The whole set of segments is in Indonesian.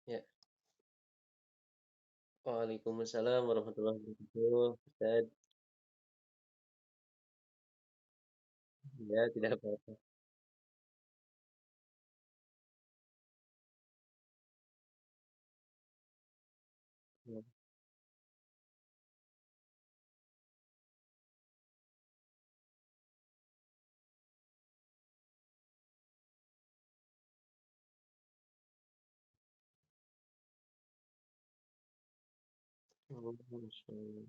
Ya, waalaikumsalam warahmatullahi wabarakatuh. Ustaz, ya tidak apa-apa. Ya, oh, Masya Allah.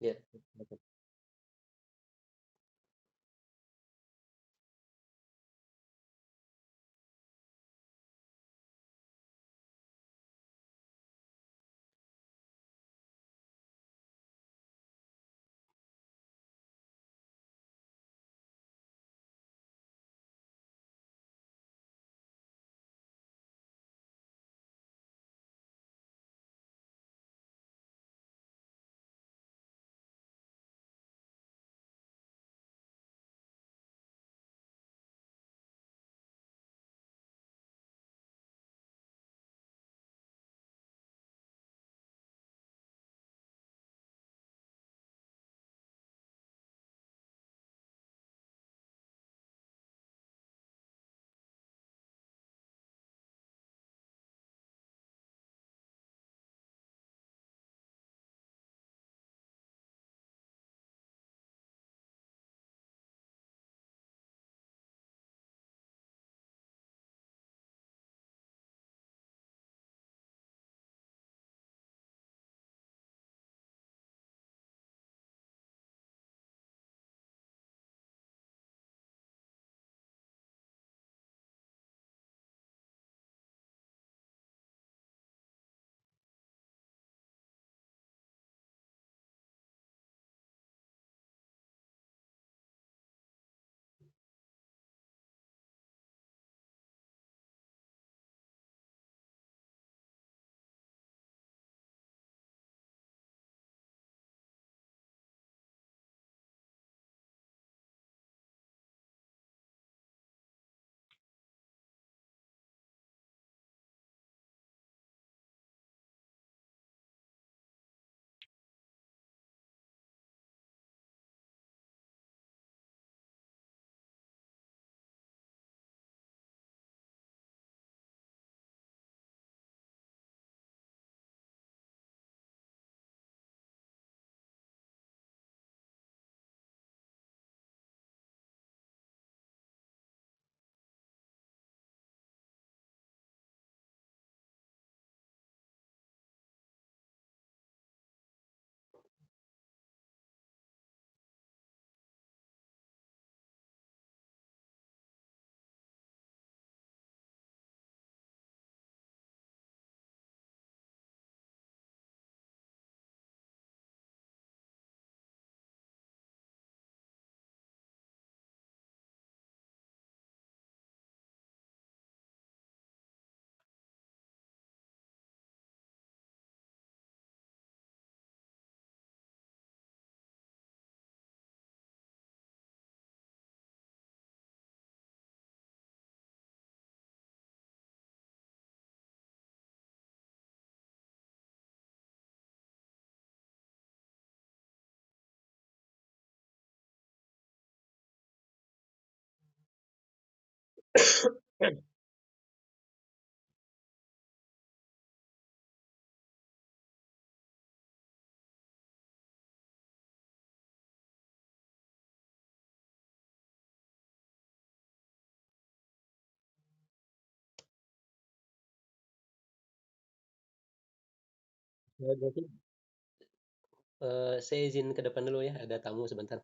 Ya, Ya berarti, saya izin ke depan dulu ya, ada tamu sebentar.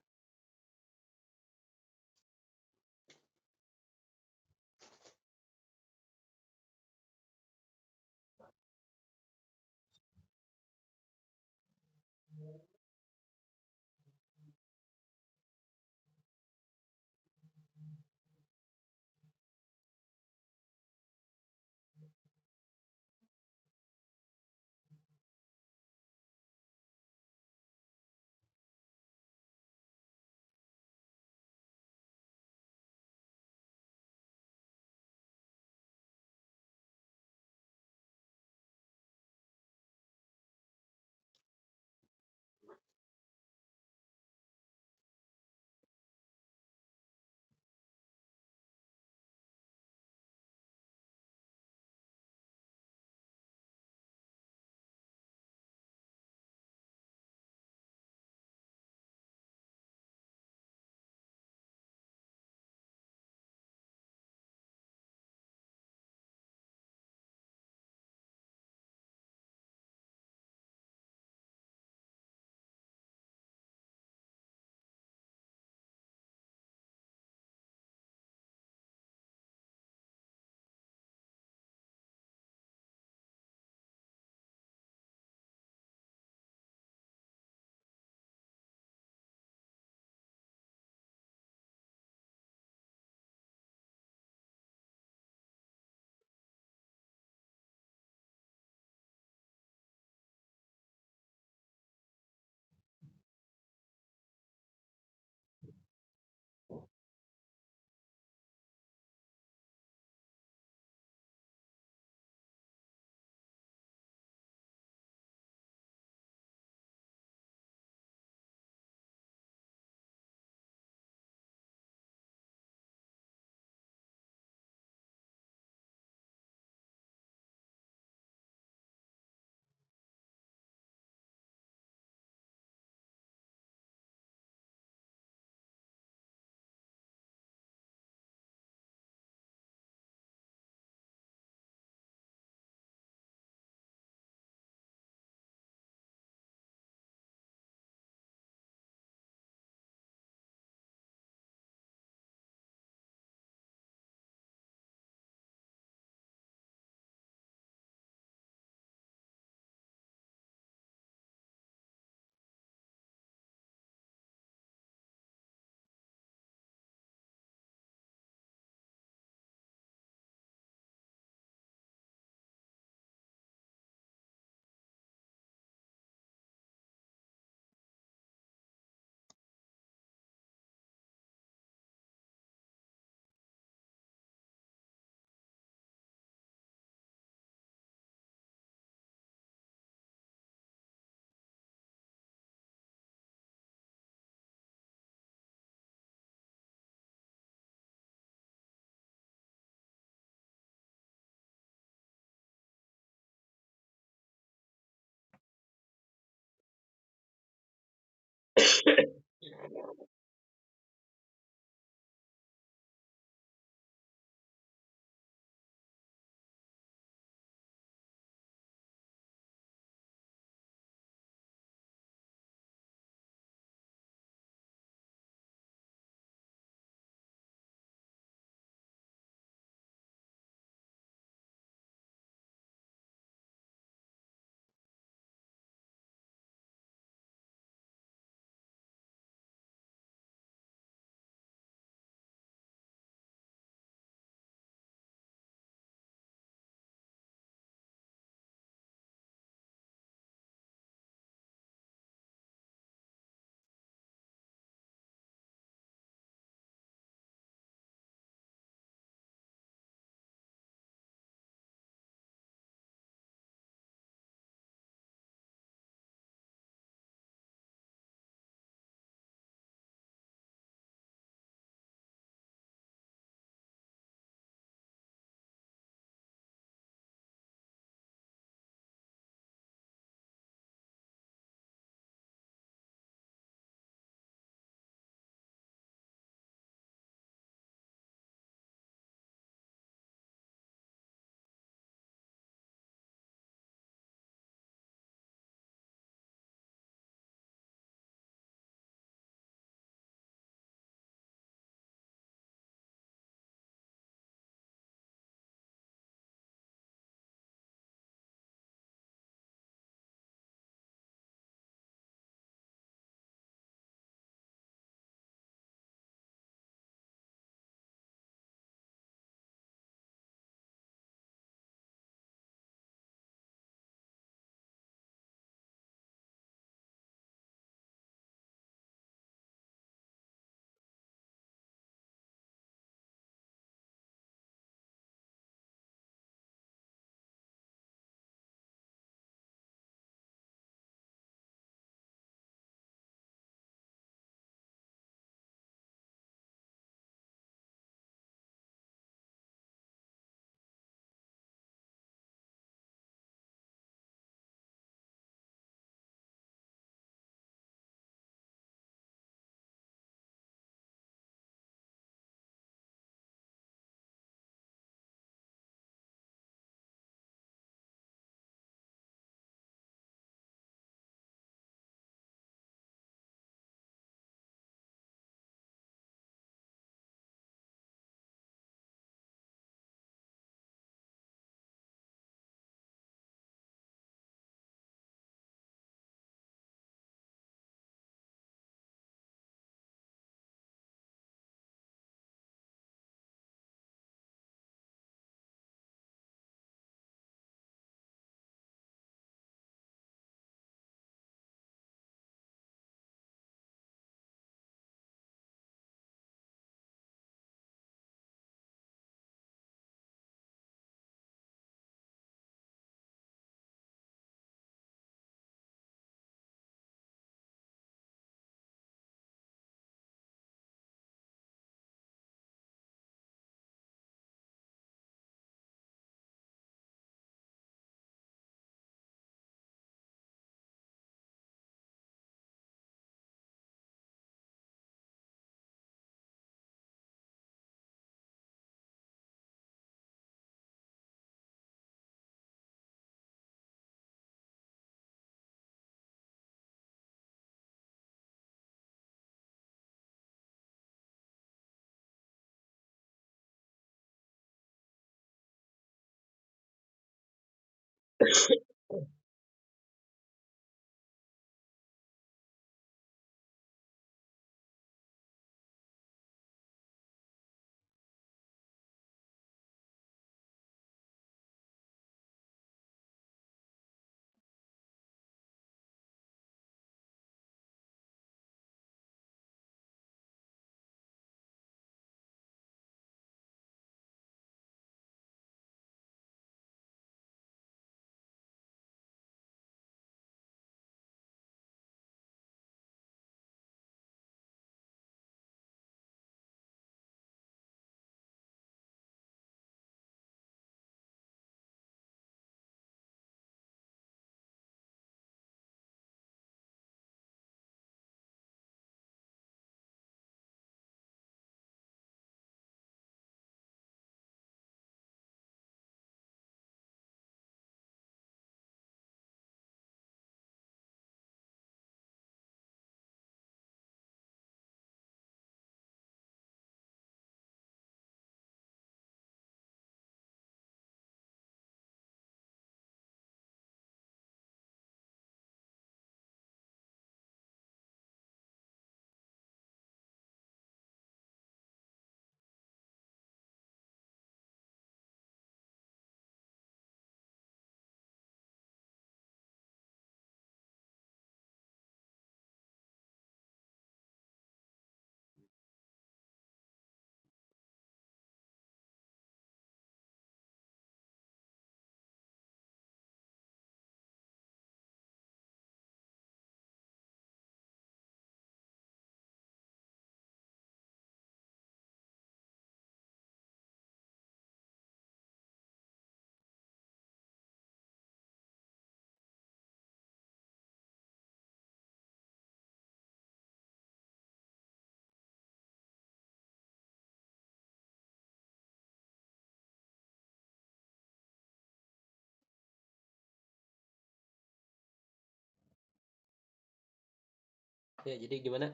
Ya, jadi gimana?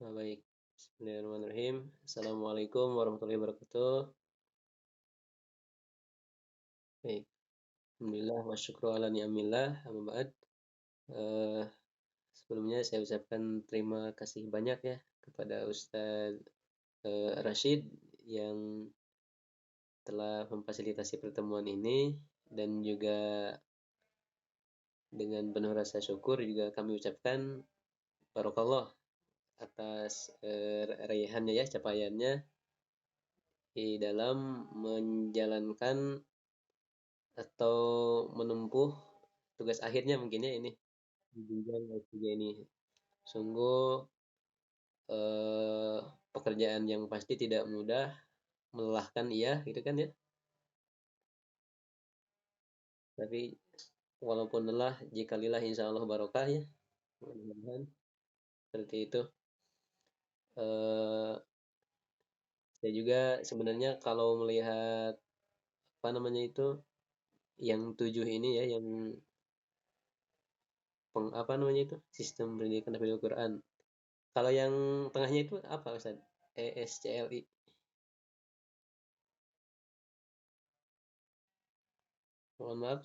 Nah, baik. Bismillahirrahmanirrahim. Assalamualaikum warahmatullahi wabarakatuh. Baik. Alhamdulillah wa syukru ala ni'amillah. Amma ba'd. Eh, Sebelumnya saya ucapkan terima kasih banyak ya kepada Ustadz Rashid yang telah memfasilitasi pertemuan ini, dan juga dengan penuh rasa syukur juga kami ucapkan barokallah atas raihannya ya, capaiannya di dalam menjalankan atau menempuh tugas akhirnya mungkin ya ini di jenjang S3 ini. Sungguh eh, pekerjaan yang pasti tidak mudah, melelahkan iya gitu kan ya. Tapi walaupun lelah, jika lillah insya Allah barokah ya. Mudah-mudahan seperti itu. Eh, saya juga sebenarnya kalau melihat apa namanya itu yang 7 ini ya, yang apa namanya itu sistem pendidikan Hafizul Quran. Kalau yang tengahnya itu apa Ustaz? ESCLI. Mohon maaf.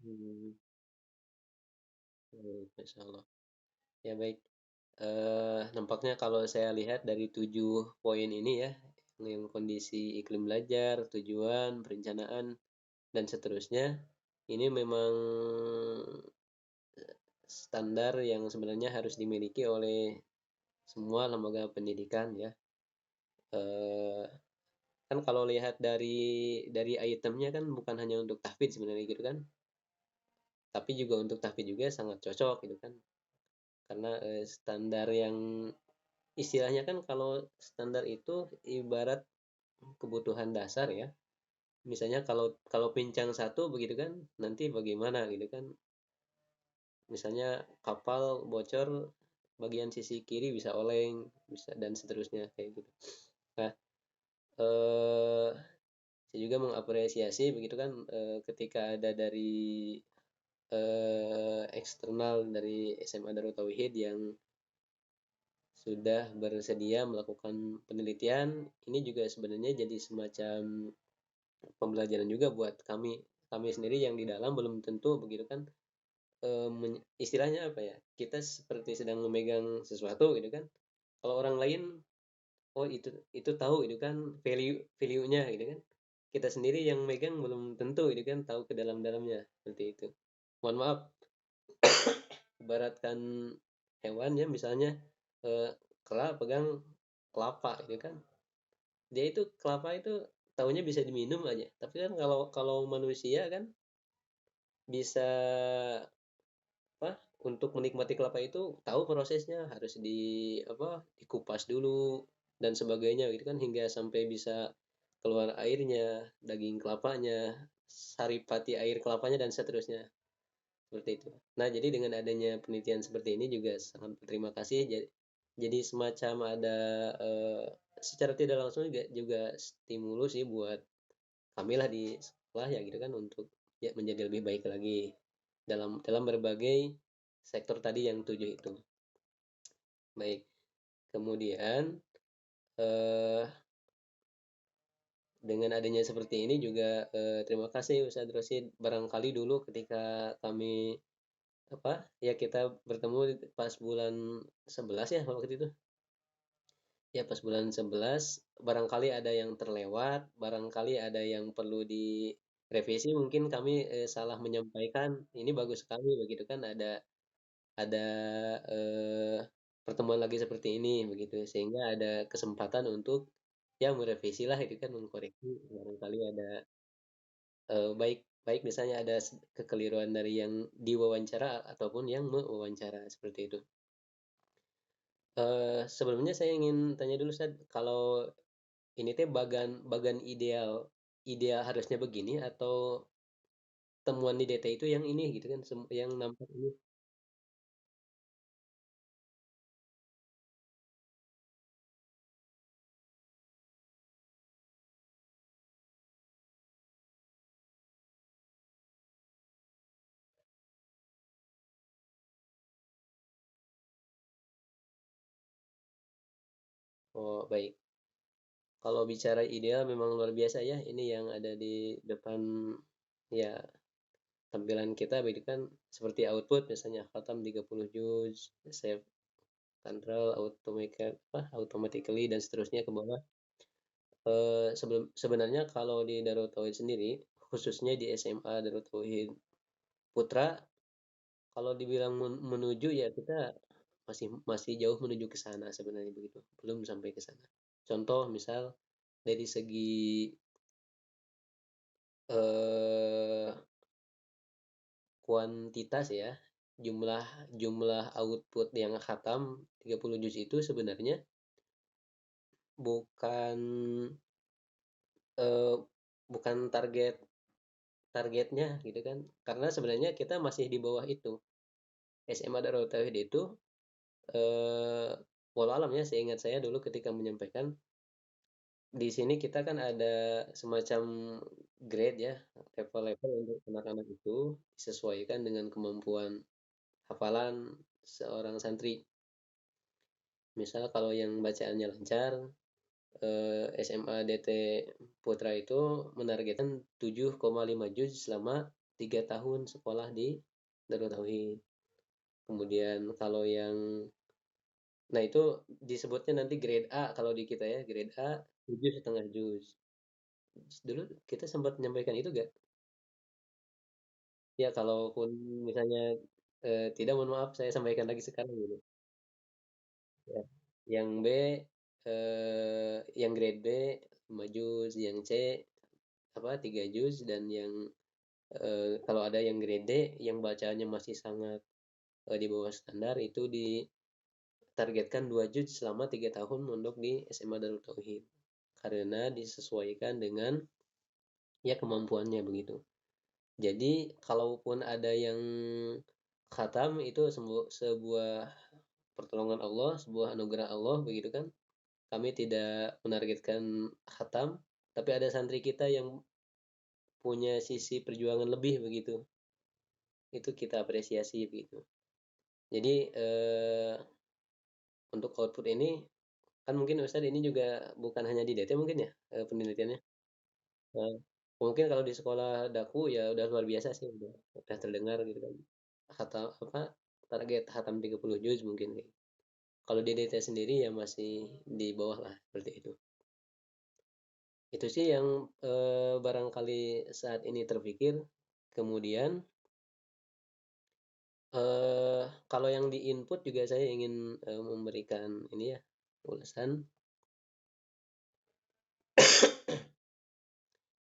Hmm, Masya Allah. Ya baik. Nampaknya kalau saya lihat dari 7 poin ini ya, yang kondisi iklim belajar, tujuan, perencanaan, dan seterusnya, ini memang standar yang sebenarnya harus dimiliki oleh semua lembaga pendidikan ya. Eh, Kan kalau lihat dari itemnya kan bukan hanya untuk tahfidz sebenarnya gitu kan, tapi juga untuk tahfidz juga sangat cocok gitu kan. Karena standar yang istilahnya kan kalau standar itu ibarat kebutuhan dasar ya. Misalnya kalau kalau pincang satu begitu kan, nanti bagaimana gitu kan. Misalnya kapal bocor bagian sisi kiri bisa oleng, bisa dan seterusnya kayak gitu. Nah, eh saya juga mengapresiasi begitu kan ketika ada dari eksternal dari SMA Darut Tauhid yang sudah bersedia melakukan penelitian. Ini juga sebenarnya jadi semacam pembelajaran juga buat kami kami sendiri yang di dalam belum tentu begitu kan, istilahnya apa ya, kita seperti sedang memegang sesuatu gitu kan, kalau orang lain oh itu tahu itu kan value-nya gitu kan, kita sendiri yang megang belum tentu itu kan tahu ke dalam-dalamnya seperti itu. Mohon maaf, ibaratkan hewan ya misalnya, eh, kera pegang kelapa gitu kan, dia itu kelapa itu taunya bisa diminum aja, tapi kan kalau kalau manusia kan bisa apa, untuk menikmati kelapa itu tahu prosesnya harus di apa, dikupas dulu dan sebagainya gitu kan, hingga sampai bisa keluar airnya, daging kelapanya, saripati air kelapanya dan seterusnya seperti itu. Nah, jadi dengan adanya penelitian seperti ini juga sangat berterima kasih. Jadi semacam ada eh, secara tidak langsung juga stimulus sih buat kami lah di sekolah ya gitu kan, untuk ya menjadi lebih baik lagi dalam dalam berbagai sektor tadi yang 7 itu. Baik, kemudian eh, dengan adanya seperti ini juga terima kasih Ustadz Rosid. Barangkali dulu ketika kami apa ya kita bertemu pas bulan 11 ya waktu itu. Ya pas bulan 11 barangkali ada yang terlewat, barangkali ada yang perlu direvisi, mungkin kami salah menyampaikan. Ini bagus sekali begitu kan, ada eh, pertemuan lagi seperti ini begitu, sehingga ada kesempatan untuk ya merevisi lah itu kan, mengkoreksi barangkali ada baik baik misalnya ada kekeliruan dari yang diwawancara ataupun yang mewawancara seperti itu. Sebelumnya saya ingin tanya dulu Ustaz, kalau ini teh bagan bagan ideal ideal harusnya begini atau temuan di DT itu yang ini gitu kan, yang nampak ini. Oh baik, kalau bicara ideal memang luar biasa ya, ini yang ada di depan ya tampilan kita begitu kan, seperti output misalnya khatam 30 juz, save control automatically dan seterusnya ke bawah. Sebenarnya kalau di Darut Tauhid sendiri, khususnya di SMA Darut Tauhid Putra, kalau dibilang menuju ya kita masih masih jauh menuju ke sana sebenarnya begitu, belum sampai ke sana. Contoh misal dari segi eh, kuantitas ya, jumlah jumlah output yang khatam 30 juz itu sebenarnya bukan eh, bukan targetnya gitu kan, karena sebenarnya kita masih di bawah itu. SMA Darut Tauhid itu eh walau alam ya, seingat saya dulu ketika menyampaikan di sini kita kan ada semacam grade ya, level-level untuk anak-anak itu disesuaikan dengan kemampuan hafalan seorang santri. Misal kalau yang bacaannya lancar, SMA DT Putra itu menargetkan 7,5 juz selama 3 tahun sekolah di Darut Tauhid. Kemudian kalau yang nah itu disebutnya nanti grade A kalau di kita ya, grade A 7,5 juz. Dulu kita sempat menyampaikan itu gak? Ya kalaupun misalnya tidak, mohon maaf saya sampaikan lagi sekarang gitu. Ya. Yang B, yang grade B 5 juz, yang C apa 3 juz, dan yang kalau ada yang grade D yang bacaannya masih sangat di bawah standar, itu ditargetkan 2 juz selama 3 tahun mondok di SMA Darut Tauhid. Karena disesuaikan dengan ya kemampuannya begitu. Jadi kalaupun ada yang khatam itu sebuah pertolongan Allah, sebuah anugerah Allah begitu kan. Kami tidak menargetkan khatam, tapi ada santri kita yang punya sisi perjuangan lebih begitu. Itu kita apresiasi begitu. Jadi untuk output ini kan mungkin Ustadz ini juga bukan hanya di DT mungkin ya penelitiannya. Eh, Mungkin kalau di sekolah daku ya udah luar biasa sih, udah terdengar gitu kan. Khatam apa target khatam 30 juz mungkin nih. Kalau di DT sendiri ya masih di bawah lah seperti itu. Itu sih yang barangkali saat ini terpikir. Kemudian kalau yang di input juga saya ingin memberikan ini ya ulasan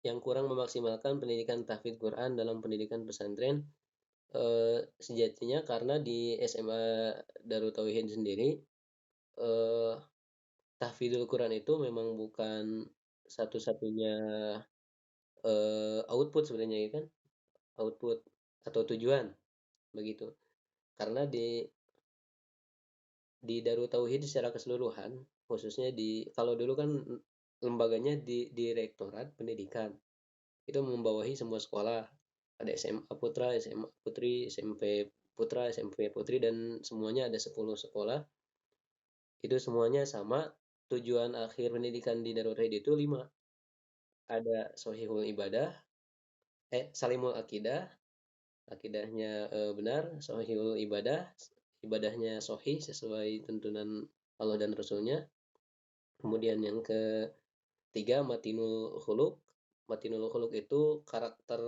yang kurang memaksimalkan pendidikan tahfidz Quran dalam pendidikan pesantren. Sejatinya karena di SMA Darut Tauhid sendiri eh, tahfidzul Quran itu memang bukan satu-satunya output sebenarnya ya kan, output atau tujuan begitu. Karena di Darut Tauhid secara keseluruhan, khususnya kalau dulu kan lembaganya di Direktorat Pendidikan, itu membawahi semua sekolah. Ada SMA Putra, SMA Putri, SMP Putra, SMP Putri, dan semuanya ada 10 sekolah. Itu semuanya sama. Tujuan akhir pendidikan di Darut Tauhid itu 5. Ada Sohihul Ibadah, Salimul Akidah, akidahnya benar, Sohihul Ibadah, ibadahnya sohih sesuai tuntunan Allah dan Rasulnya. Kemudian yang ketiga Matinul Khuluq. Matinul Khuluq itu karakter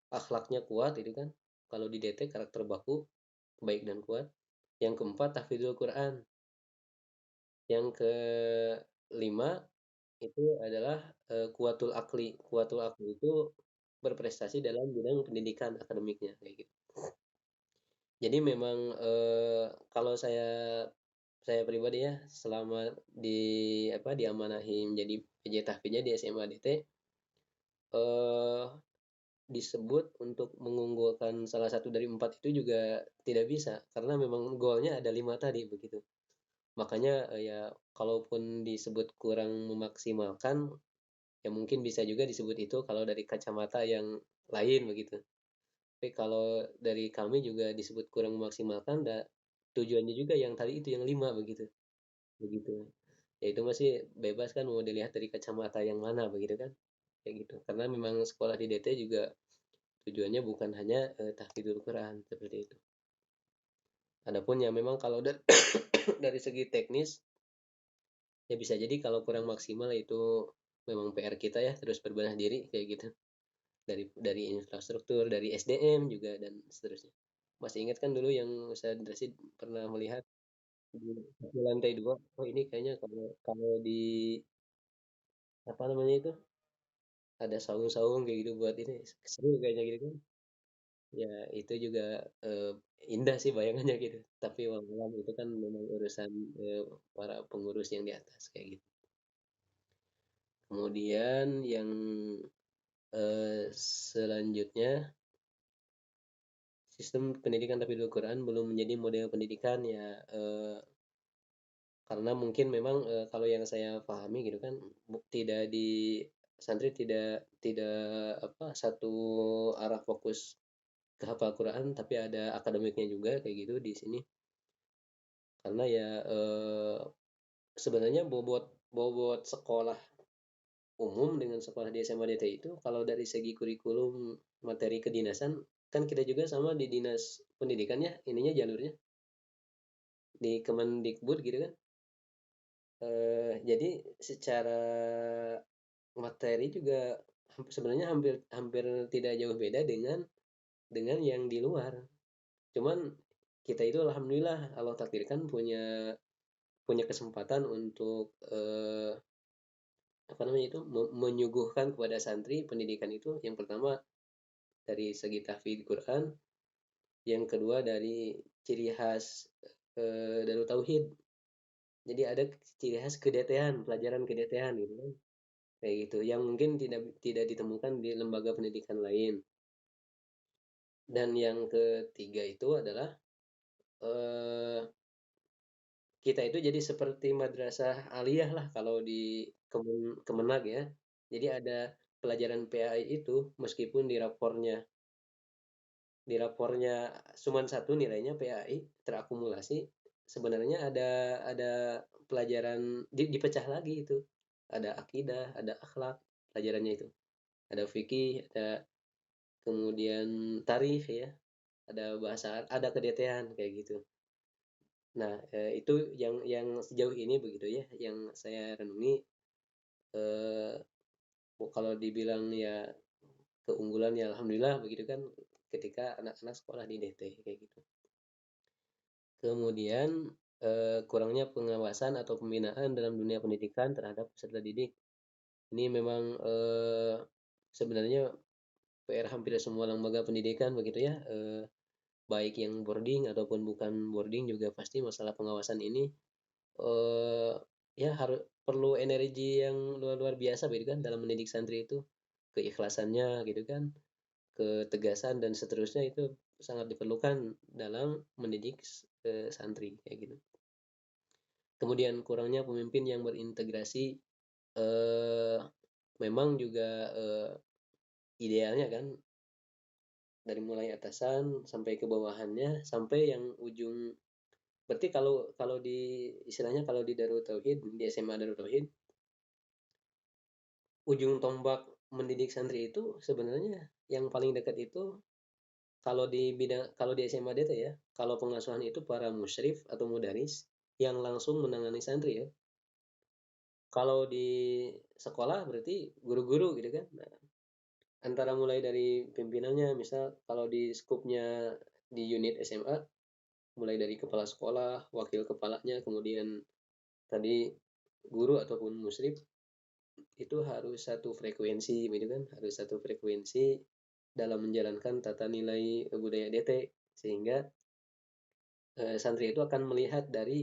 akhlaknya kuat itu kan. Kalau di DT karakter baku baik dan kuat. Yang keempat tahfidzul Quran. Yang kelima itu adalah kuatul akli. Kuatul akli itu berprestasi dalam bidang pendidikan akademiknya kayak gitu. Jadi memang kalau saya pribadi ya selama diamanahi menjadi PJ Tahfidz di SMA DT eh, disebut untuk mengunggulkan salah satu dari 4 itu juga tidak bisa karena memang goalnya ada 5 tadi begitu. Makanya ya kalaupun disebut kurang memaksimalkan ya mungkin bisa juga disebut itu kalau dari kacamata yang lain begitu. Tapi kalau dari kami juga disebut kurang memaksimalkan, tujuannya juga yang tadi itu yang 5 begitu. Begitu. Ya itu masih bebas kan mau dilihat dari kacamata yang mana begitu kan. Kayak gitu. Karena memang sekolah di DT juga tujuannya bukan hanya tahfidzul Quran seperti itu. Adapun ya memang kalau dari, dari segi teknis ya bisa jadi kalau kurang maksimal itu memang PR kita ya terus berbenah diri kayak gitu. Dari infrastruktur, dari SDM juga dan seterusnya. Masih ingat kan dulu yang saya Rasid pernah melihat di lantai 2, oh ini kayaknya kalau kalau di apa namanya itu ada saung-saung kayak gitu buat ini seru kayaknya gitu kan. Ya itu juga eh, indah sih bayangannya gitu. Tapi malam itu kan memang urusan para pengurus yang di atas kayak gitu. Kemudian yang selanjutnya sistem pendidikan Tafidul Quran belum menjadi model pendidikan ya karena mungkin memang kalau yang saya pahami gitu kan tidak di santri tidak tidak apa satu arah fokus ke hafal Quran tapi ada akademiknya juga kayak gitu di sini karena ya sebenarnya bobot bobot sekolah umum dengan sekolah di SMA DT itu kalau dari segi kurikulum materi kedinasan kan kita juga sama di dinas pendidikan ya ininya jalurnya di Kemendikbud gitu kan. Jadi secara materi juga sebenarnya hampir hampir tidak jauh beda dengan yang di luar. Cuman kita itu alhamdulillah Allah takdirkan punya punya kesempatan untuk apa namanya itu menyuguhkan kepada santri pendidikan itu yang pertama dari segi tahfidz Quran, yang kedua dari ciri khas Darut Tauhid. Jadi ada ciri khas kedetean, pelajaran kedetean gitu kan. Kayak gitu. Yang mungkin tidak tidak ditemukan di lembaga pendidikan lain. Dan yang ketiga itu adalah eh, kita itu jadi seperti madrasah aliyah lah kalau di Kemenag ya. Jadi ada pelajaran PAI itu meskipun di rapornya cuma satu nilainya PAI terakumulasi, sebenarnya ada pelajaran dipecah lagi itu. Ada akidah, ada akhlak pelajarannya itu. Ada fikih, ada kemudian tarikh ya, ada bahasa, ada kedetean kayak gitu. Nah, itu yang sejauh ini begitu ya, yang saya renungi. eh, Kalau dibilang ya keunggulan ya alhamdulillah begitu kan ketika anak-anak sekolah di DT kayak gitu. Kemudian kurangnya pengawasan atau pembinaan dalam dunia pendidikan terhadap peserta didik. Ini memang sebenarnya PR hampir semua lembaga pendidikan begitu ya, baik yang boarding ataupun bukan boarding juga pasti masalah pengawasan ini eh, ya harus perlu energi yang luar luar biasa gitu kan dalam mendidik santri itu, keikhlasannya gitu kan, ketegasan dan seterusnya itu sangat diperlukan dalam mendidik santri kayak gitu. Kemudian kurangnya pemimpin yang berintegrasi, eh, memang juga idealnya kan dari mulai atasan sampai ke bawahannya sampai yang ujung. Berarti kalau kalau di istilahnya kalau di Darut Tauhid, di SMA Darut Tauhid, ujung tombak mendidik santri itu sebenarnya yang paling dekat itu kalau di SMA DT ya, kalau pengasuhan itu para musyrif atau mudaris yang langsung menangani santri ya. Kalau di sekolah berarti guru-guru gitu kan. Nah, antara mulai dari pimpinannya, misal kalau di skupnya di unit SMA, mulai dari kepala sekolah, wakil kepalanya, kemudian tadi guru ataupun musyrif itu harus satu frekuensi gitu kan, harus satu frekuensi dalam menjalankan tata nilai budaya DT sehingga santri itu akan melihat dari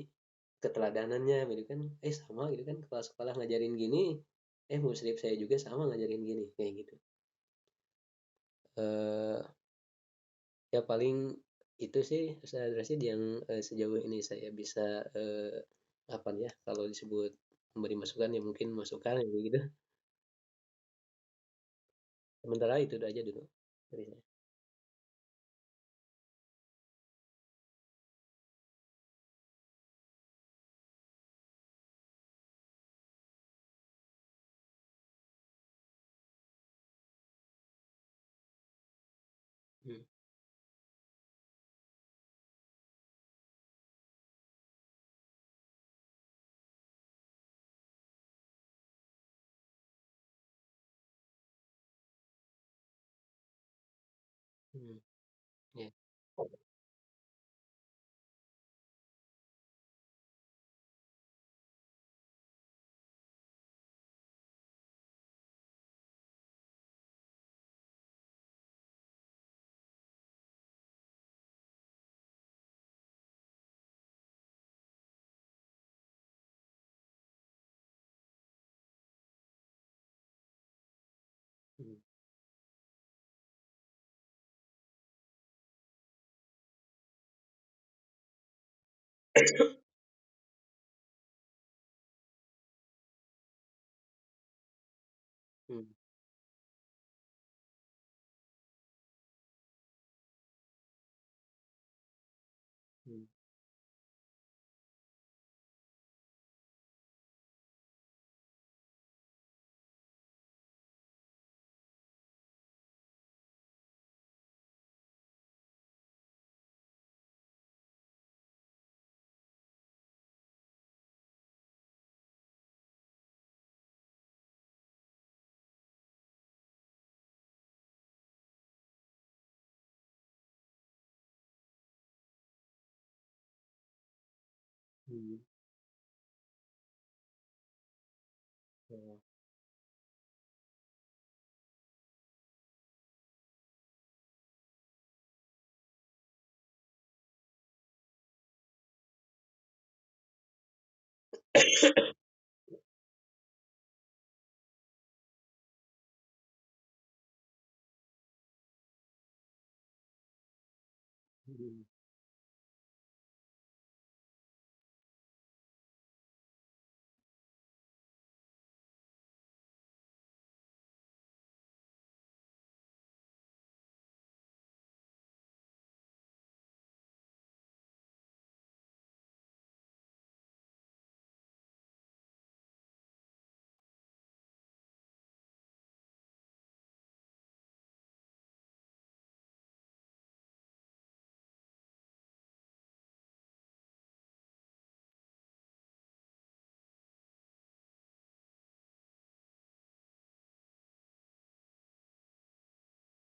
keteladanannya gitu kan, sama gitu kan kepala sekolah ngajarin gini, musyrif saya juga sama ngajarin gini kayak gitu. eh, Ya paling itu sih Ustaz Rashid yang sejauh ini saya bisa apa ya kalau disebut memberi masukan ya mungkin masukan ya gitu. Sementara itu aja dulu dari saya. Hmm. Hmm. Ya. Hmm. Hmm. Hmm. Hmm. Oh. Hmm.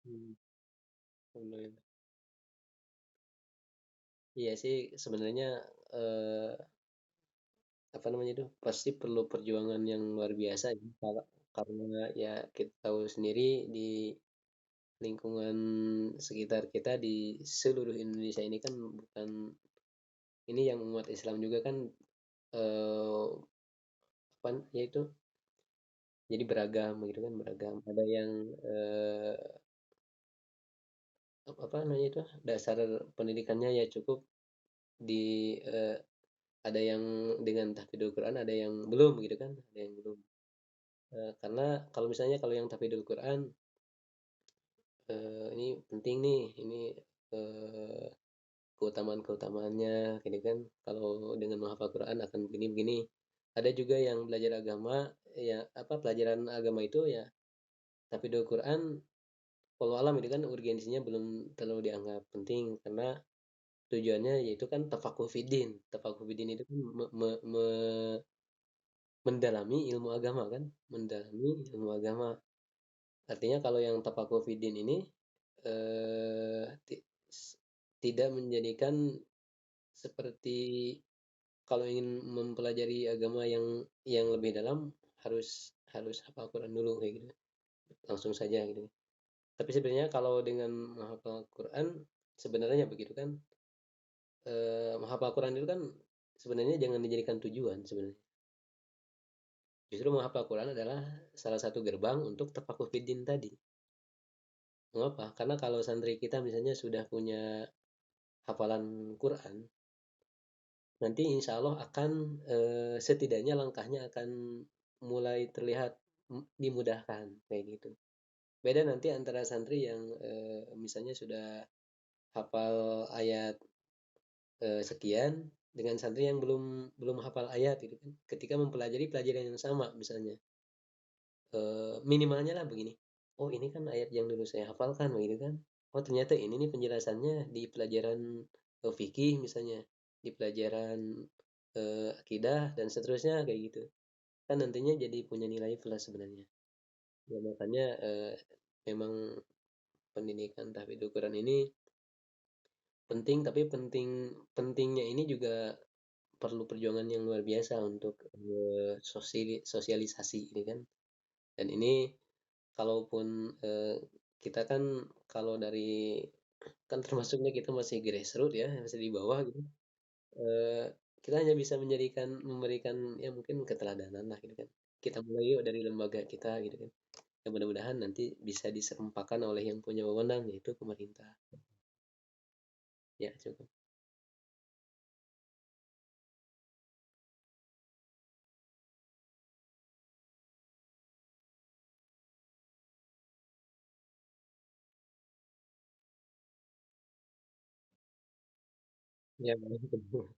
Hmm. Alhamdulillah. Iya sih sebenarnya eh, apa namanya itu pasti perlu perjuangan yang luar biasa ya. Karena ya kita tahu sendiri di lingkungan sekitar kita di seluruh Indonesia ini kan bukan ini yang umat Islam juga kan eh, apa yaitu jadi beragam gitu kan beragam ada yang eh, apa namanya itu dasar pendidikannya ya cukup di ada yang dengan tahfidzul Quran ada yang belum gitu kan ada yang belum. Karena kalau misalnya kalau yang tahfidzul Quran ini penting nih ini eh, keutamaan-keutamaannya gitu kan kalau dengan menghafal Quran akan begini-begini. Ada juga yang belajar agama ya apa pelajaran agama itu ya tapi do Quran walau alam itu kan urgensinya belum terlalu dianggap penting karena tujuannya yaitu kan tafakuh fiddin. Tafakuh fiddin itu kan mendalami ilmu agama kan, mendalami ilmu agama. Artinya kalau yang tafakuh fiddin ini eh, ti- tidak menjadikan seperti kalau ingin mempelajari agama yang lebih dalam harus harus hafal Quran dulu kayak gitu. Langsung saja gitu. Tapi sebenarnya kalau dengan menghafal Quran sebenarnya begitu kan. Menghafal Quran itu kan sebenarnya jangan dijadikan tujuan sebenarnya. Justru menghafal Quran adalah salah satu gerbang untuk tafakuh fiddin tadi. Mengapa? Karena kalau santri kita misalnya sudah punya hafalan Quran, nanti insya Allah akan setidaknya langkahnya akan mulai terlihat dimudahkan kayak gitu. Beda nanti antara santri yang misalnya sudah hafal ayat sekian dengan santri yang belum belum hafal ayat gitu kan. Ketika mempelajari pelajaran yang sama misalnya minimalnya lah begini. Oh ini kan ayat yang dulu saya hafalkan begitu kan. Oh ternyata ini nih penjelasannya di pelajaran fikih misalnya, di pelajaran akidah dan seterusnya kayak gitu. Kan nantinya jadi punya nilai plus sebenarnya. Ya, makanya memang pendidikan tahfidzul Quran ini penting tapi pentingnya ini juga perlu perjuangan yang luar biasa untuk sosialisasi ini kan. Dan ini kalaupun kita kan kalau dari kan termasuknya kita masih grassroots ya, masih di bawah gitu. Eh, kita hanya bisa memberikan ya mungkin keteladanan lah gitu kan. Kita mulai yuk dari lembaga kita gitu kan. Ya mudah-mudahan nanti bisa diserempakan oleh yang punya wewenang yaitu pemerintah. Ya cukup. Ya, betul.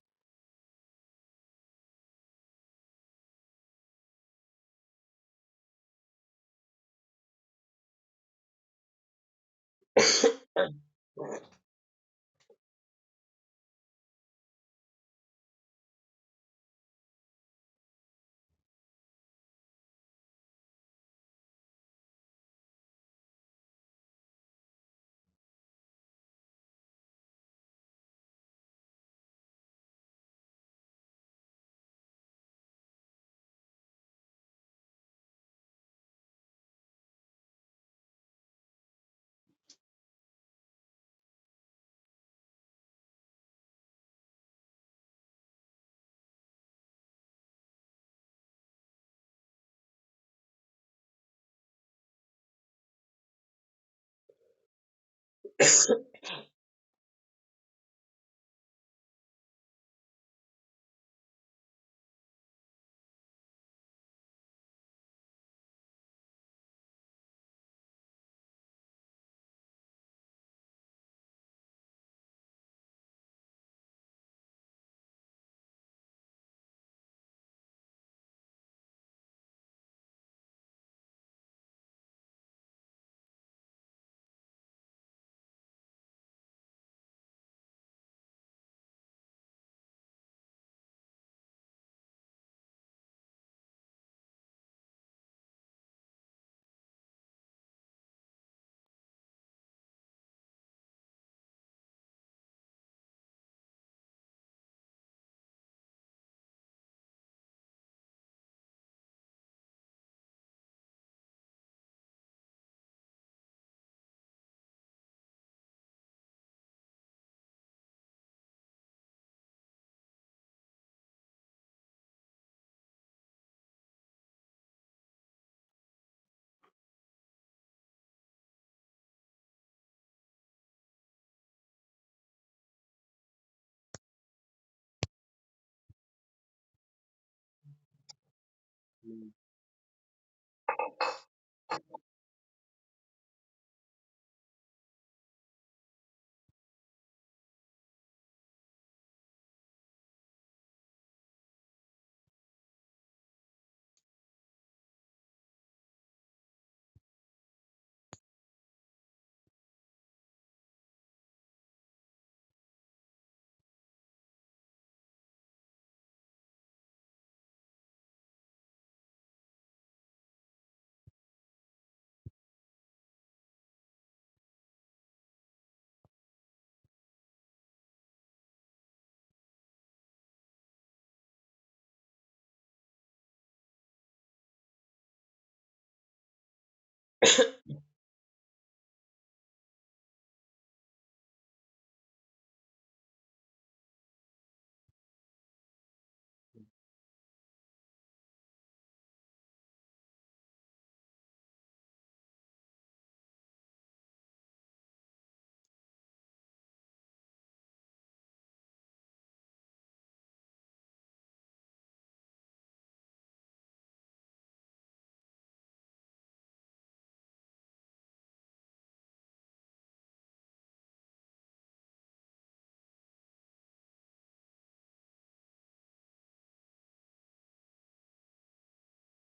Hmm.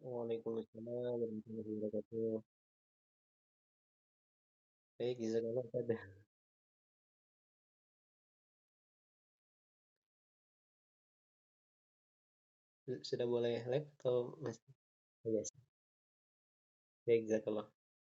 Waalaikumsalam warahmatullahi wabarakatuh. Baik, jazakallah Ustaz. Sudah boleh live atau masih? Oh, yes. Baik, jazakallah.